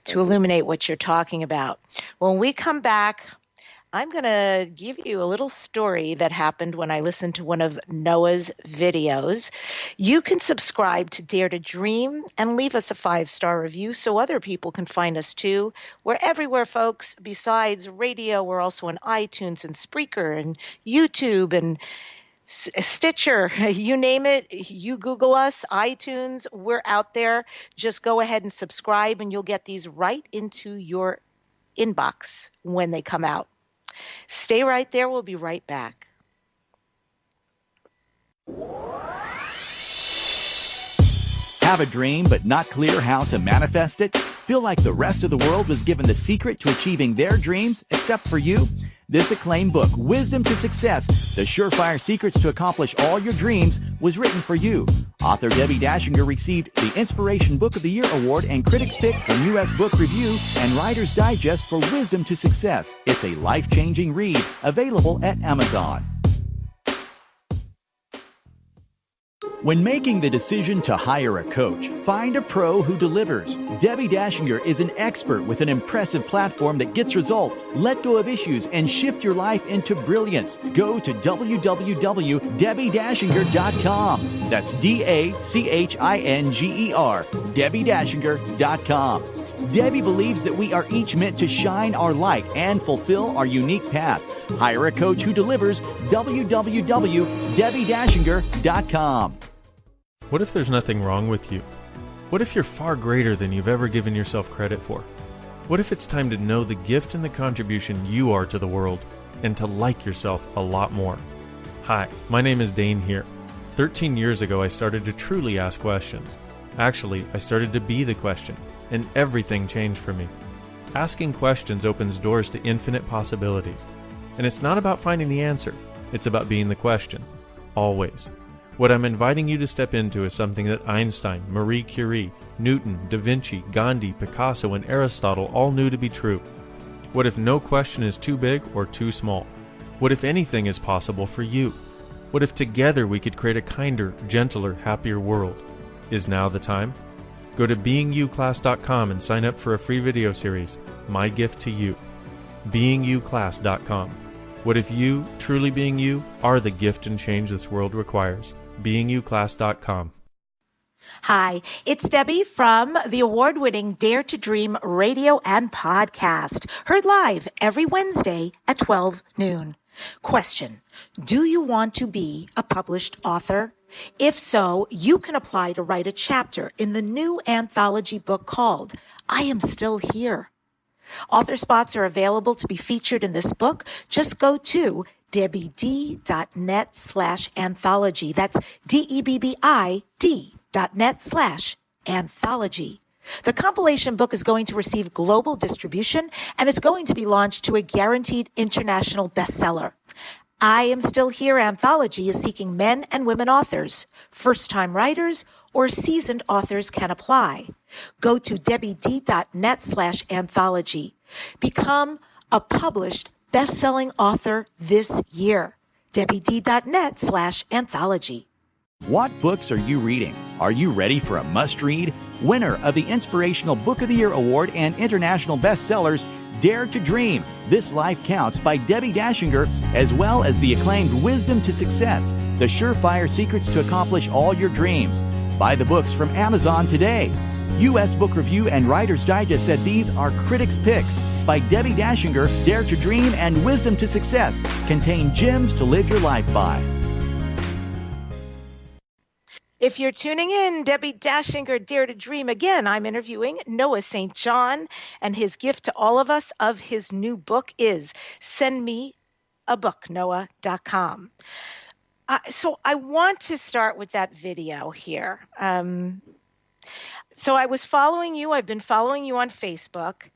to illuminate what you're talking about. When we come back, I'm going to give you a little story that happened when I listened to one of Noah's videos. You can subscribe to Dare to Dream and leave us a 5-star review so other people can find us too. We're everywhere, folks. Besides radio, we're also on iTunes and Spreaker and YouTube and Stitcher, you name it, you Google us, iTunes, we're out there. Just go ahead and subscribe and you'll get these right into your inbox when they come out. Stay right there. We'll be right back. Have a dream but not clear how to manifest it? Feel like the rest of the world was given the secret to achieving their dreams except for you? This acclaimed book, Wisdom to Success, The Surefire Secrets to Accomplish All Your Dreams, was written for you. Author Debbi Dachinger received the Inspiration Book of the Year Award and Critics' Pick from U.S. Book Review and Writer's Digest for Wisdom to Success. It's a life-changing read, available at Amazon. When making the decision to hire a coach, find a pro who delivers. Debbi Dachinger is an expert with an impressive platform that gets results. Let go of issues and shift your life into brilliance. Go to www.debbidachinger.com. That's DACHINGER, DebbiDachinger.com. Debbie believes that we are each meant to shine our light and fulfill our unique path. Hire a coach who delivers. www.debbidachinger.com. What if there's nothing wrong with you? What if you're far greater than you've ever given yourself credit for? What if it's time to know the gift and the contribution you are to the world and to like yourself a lot more? Hi, my name is Dane here. 13 years ago, I started to truly ask questions. Actually, I started to be the question, and everything changed for me. Asking questions opens doors to infinite possibilities. And it's not about finding the answer, it's about being the question. Always. What I'm inviting you to step into is something that Einstein, Marie Curie, Newton, Da Vinci, Gandhi, Picasso, and Aristotle all knew to be true. What if no question is too big or too small? What if anything is possible for you? What if together we could create a kinder, gentler, happier world? Is now the time? Go to beingyouclass.com and sign up for a free video series, My Gift to You. beingyouclass.com. What if you, truly being you, are the gift and change this world requires? beingyouclass.com. Hi, it's Debbie from the award-winning Dare to Dream radio and podcast, heard live every Wednesday at 12 noon. Question: do you want to be a published author? If so, you can apply to write a chapter in the new anthology book called I Am Still Here. Author spots are available to be featured in this book. Just go to debbid.net/anthology. That's DEBBID.net/anthology. The compilation book is going to receive global distribution, and it's going to be launched to a guaranteed international bestseller. I Am Still Here anthology is seeking men and women authors. First-time writers or seasoned authors can apply. Go to debbid.net/anthology. Become a published best-selling author this year. debbid.net/anthology. What books are you reading? Are you ready for a must-read? Winner of the Inspirational Book of the Year Award and international bestsellers, Dare to Dream, This Life Counts by Debbi Dachinger, as well as the acclaimed Wisdom to Success, The Surefire Secrets to Accomplish All Your Dreams. Buy the books from Amazon today. U.S. Book Review and Writer's Digest said these are critics' picks. By Debbi Dachinger, Dare to Dream and Wisdom to Success contain gems to live your life by. If you're tuning in, Debbi Dachinger, Dare to Dream. Again, I'm interviewing Noah St. John, and his gift to all of us of his new book is Send Me a Book, Noah.com. So I want to start with that video here. So I was following you. I've been following you on Facebook,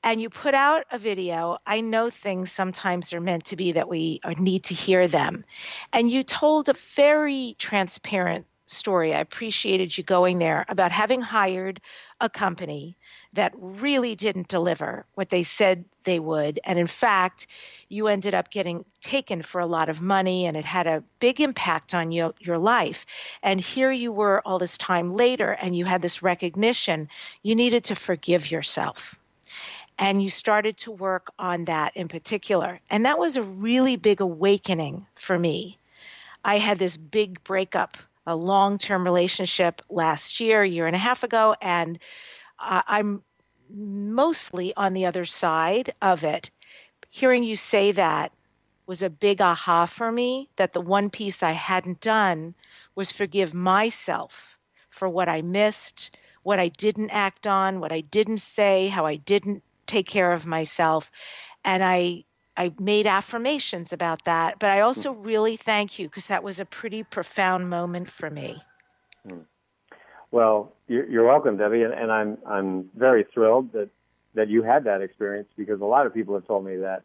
and you put out a video. I know things sometimes are meant to be that we need to hear them. And you told a very transparent story. I appreciated you going there about having hired a company that really didn't deliver what they said they would. And in fact, you ended up getting taken for a lot of money, and it had a big impact on your life. And here you were all this time later, and you had this recognition. You needed to forgive yourself. And you started to work on that in particular. And that was a really big awakening for me. I had this big breakup, a long-term relationship last year and a half ago, and I'm mostly on the other side of it. Hearing you say that was a big aha for me, that the one piece I hadn't done was forgive myself for what I missed, what I didn't act on, what I didn't say, how I didn't take care of myself. And I made affirmations about that. But I also really thank you, because that was a pretty profound moment for me. Well, you're welcome, Debbie, and I'm very thrilled that you had that experience, because a lot of people have told me that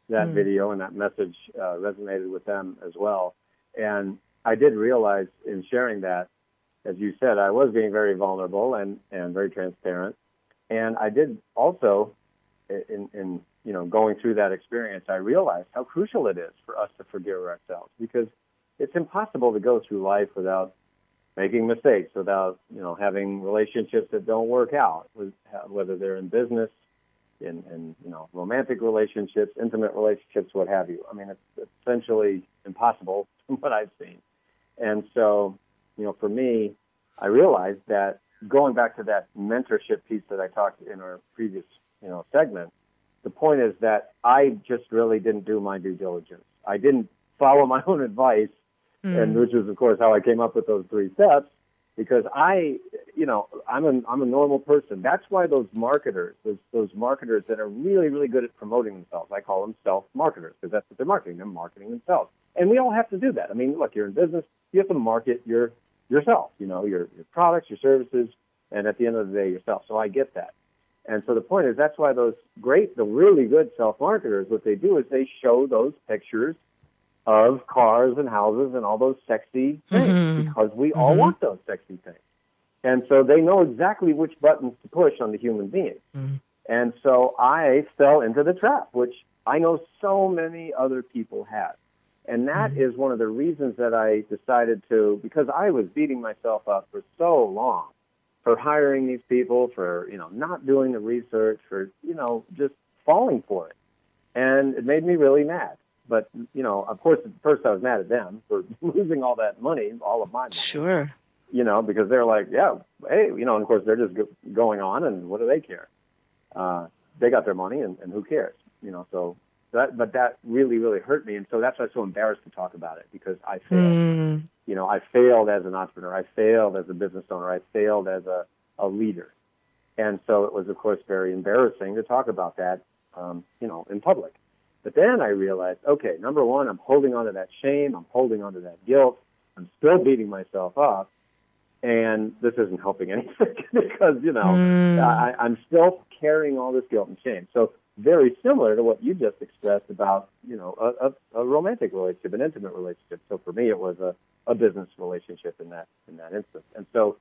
video and that message resonated with them as well. And I did realize in sharing that, as you said, I was being very vulnerable and very transparent. And I did also, in going through that experience, I realized how crucial it is for us to forgive ourselves, because it's impossible to go through life without making mistakes, without having relationships that don't work out, whether they're in business, in romantic relationships, intimate relationships, what have you. I mean, it's essentially impossible from what I've seen. And so, for me, I realized that, going back to that mentorship piece that I talked in our previous segment, the point is that I just really didn't do my due diligence. I didn't follow my own advice, and which is, of course, how I came up with those 3 steps, because I'm a normal person. That's why those marketers that are really, really good at promoting themselves, I call them self-marketers, because that's what they're marketing. They're marketing themselves. And we all have to do that. I mean, look, you're in business, you have to market yourself, your products, your services, and at the end of the day, yourself. So I get that. And so the point is, that's why the really good self-marketers, what they do is they show those pictures of cars and houses and all those sexy things, because we all want those sexy things. And so they know exactly which buttons to push on the human being. And so I fell into the trap, which I know so many other people have. And that is one of the reasons that I decided to, because I was beating myself up for so long for hiring these people, for, not doing the research, for, just falling for it. And it made me really mad. But, of course, at first I was mad at them for losing all that money, all of my money. Sure. Because they're like, yeah, hey, and of course they're just going on, and what do they care? They got their money, and who cares? But that really, really hurt me. And so that's why I'm so embarrassed to talk about it, because I failed. I failed as an entrepreneur. I failed as a business owner. I failed as a leader. And so it was, of course, very embarrassing to talk about that, in public. But then I realized, okay, number one, I'm holding on to that shame. I'm holding on to that guilt. I'm still beating myself up. And this isn't helping anything because, I'm still carrying all this guilt and shame. So very similar to what you just expressed about, a romantic relationship, an intimate relationship. So for me, it was a business relationship in that instance. And so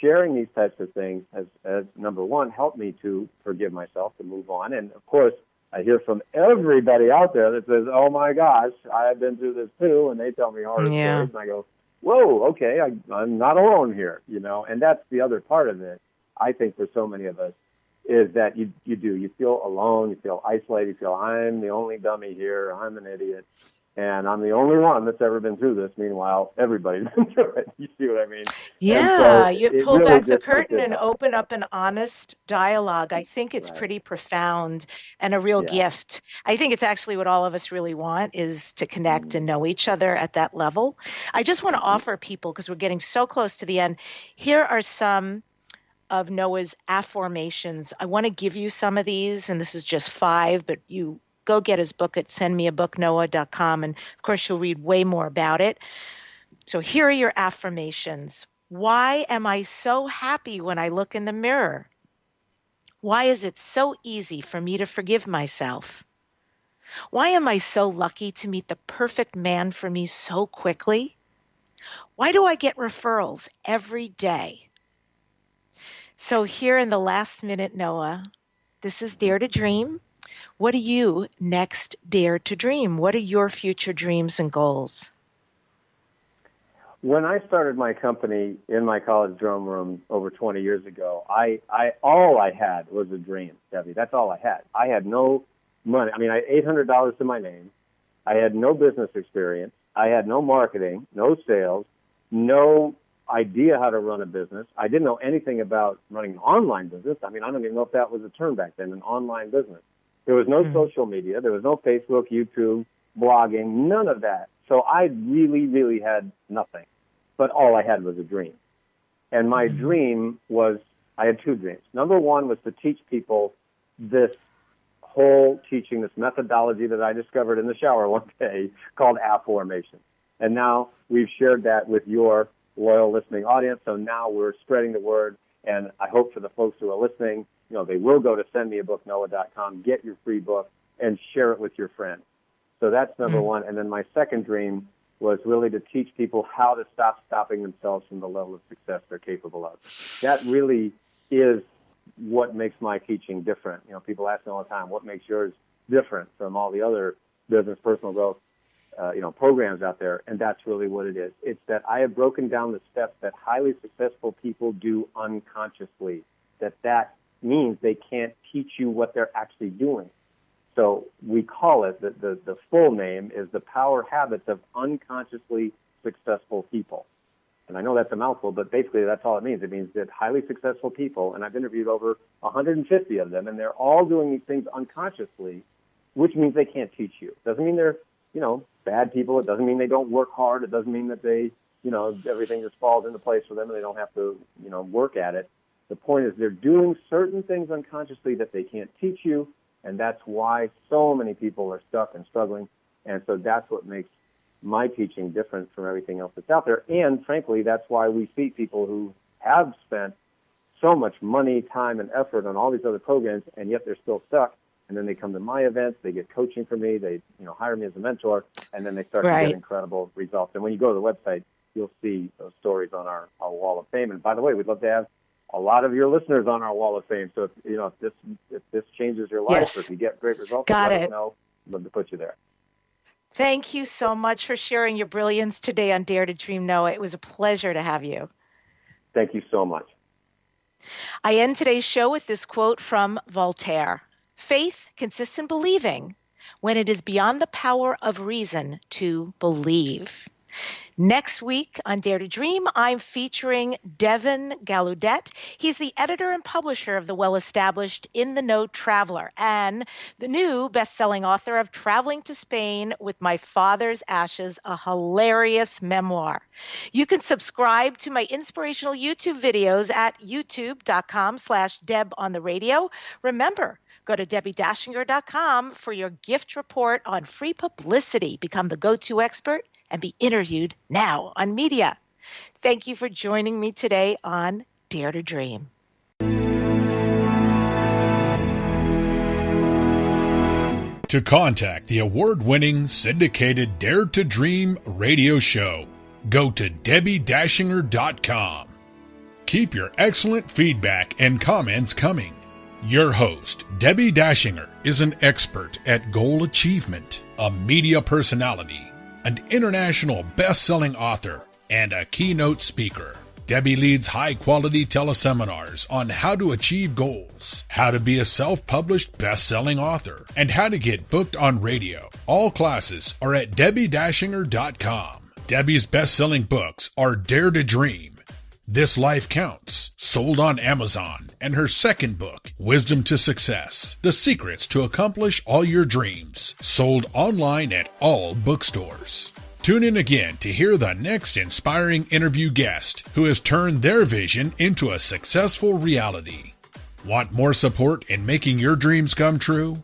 sharing these types of things has number one, helped me to forgive myself, to move on. And of course, I hear from everybody out there that says, oh my gosh, I have been through this too. And they tell me horror stories. And I go, whoa, okay, I'm not alone here, And that's the other part of it, I think, for so many of us, is that you feel alone, you feel isolated, you feel I'm the only dummy here, I'm an idiot, and I'm the only one that's ever been through this. Meanwhile, everybody's been through it. You see what I mean? Yeah, so you pull really back the curtain and open up an honest dialogue. I think it's pretty profound and a real gift. I think it's actually what all of us really want, is to connect and know each other at that level. I just want to offer people, because we're getting so close to the end, here are some of Noah's affirmations. I want to give you some of these, and this is just 5, but you go get his book at sendmeabooknoah.com, and of course you'll read way more about it. So here are your affirmations. Why am I so happy when I look in the mirror? Why is it so easy for me to forgive myself? Why am I so lucky to meet the perfect man for me so quickly? Why do I get referrals every day? So here in the last minute, Noah, this is Dare to Dream. What do you next dare to dream? What are your future dreams and goals? When I started my company in my college dorm room over 20 years ago, all I had was a dream, Debbie. That's all I had. I had no money. I mean, I had $800 to my name. I had no business experience. I had no marketing, no sales, no idea how to run a business. I didn't know anything about running an online business. I mean, I don't even know if that was a term back then, an online business. There was no social media. There was no Facebook, YouTube, blogging, none of that. So I really, really had nothing. But all I had was a dream. And my dream was, I had 2 dreams. Number one was to teach people this whole teaching, this methodology that I discovered in the shower one day called affirmation. And now we've shared that with your loyal listening audience. So now we're spreading the word. And I hope for the folks who are listening, they will go to sendmeabooknoah.com, get your free book, and share it with your friends. So that's number one. And then my second dream was really to teach people how to stop stopping themselves from the level of success they're capable of. That really is what makes my teaching different. People ask me all the time, what makes yours different from all the other business, personal growth, programs out there? And that's really what it is. It's that I have broken down the steps that highly successful people do unconsciously, that means they can't teach you what they're actually doing. So we call it, the full name is the Power Habits of Unconsciously Successful People. And I know that's a mouthful, but basically that's all it means. It means that highly successful people, and I've interviewed over 150 of them, and they're all doing these things unconsciously, which means they can't teach you. It doesn't mean they're, bad people. It doesn't mean they don't work hard. It doesn't mean that they, everything just falls into place for them and they don't have to, work at it. The point is they're doing certain things unconsciously that they can't teach you, and that's why so many people are stuck and struggling. And so that's what makes my teaching different from everything else that's out there. And frankly, that's why we see people who have spent so much money, time, and effort on all these other programs, and yet they're still stuck. And then they come to my events, they get coaching from me, they hire me as a mentor, and then they start to get incredible results. And when you go to the website, you'll see those stories on our Wall of Fame. And by the way, we'd love to have a lot of your listeners on our Wall of Fame. So if this changes your life, or if you get great results, let us know. I'd love to put you there. Thank you so much for sharing your brilliance today on Dare to Dream, Noah. It was a pleasure to have you. Thank you so much. I end today's show with this quote from Voltaire. Faith consists in believing when it is beyond the power of reason to believe. Next week on Dare to Dream, I'm featuring Devin Gallaudet. He's the editor and publisher of the well-established In the Know Traveler and the new best-selling author of Traveling to Spain with My Father's Ashes, a hilarious memoir. You can subscribe to my inspirational YouTube videos at youtube.com/DebOnTheRadio. Remember, go to DebbiDachinger.com for your gift report on free publicity. Become the go-to expert and be interviewed now on media. Thank you for joining me today on Dare to Dream. To contact the award-winning syndicated Dare to Dream radio show, go to DebbiDachinger.com. Keep your excellent feedback and comments coming. Your host, Debbi Dachinger, is an expert at goal achievement, a media personality, an international best-selling author, and a keynote speaker. Debbi leads high-quality teleseminars on how to achieve goals, how to be a self-published best-selling author, and how to get booked on radio. All classes are at DebbiDachinger.com. Debbi's best-selling books are Dare to Dream, This Life Counts, sold on Amazon, and her second book, Wisdom to Success, The Secrets to Accomplish All Your Dreams, sold online at all bookstores. Tune in again to hear the next inspiring interview guest who has turned their vision into a successful reality. Want more support in making your dreams come true?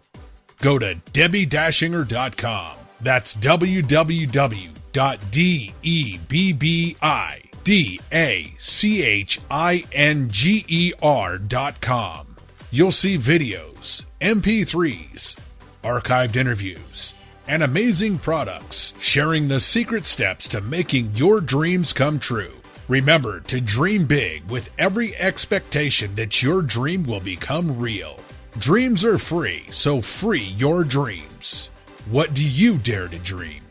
Go to DebbiDachinger.com. That's www.DebbiDachinger.com. You'll see videos, MP3s, archived interviews, and amazing products sharing the secret steps to making your dreams come true. Remember to dream big with every expectation that your dream will become real. Dreams are free, so free your dreams. What do you dare to dream?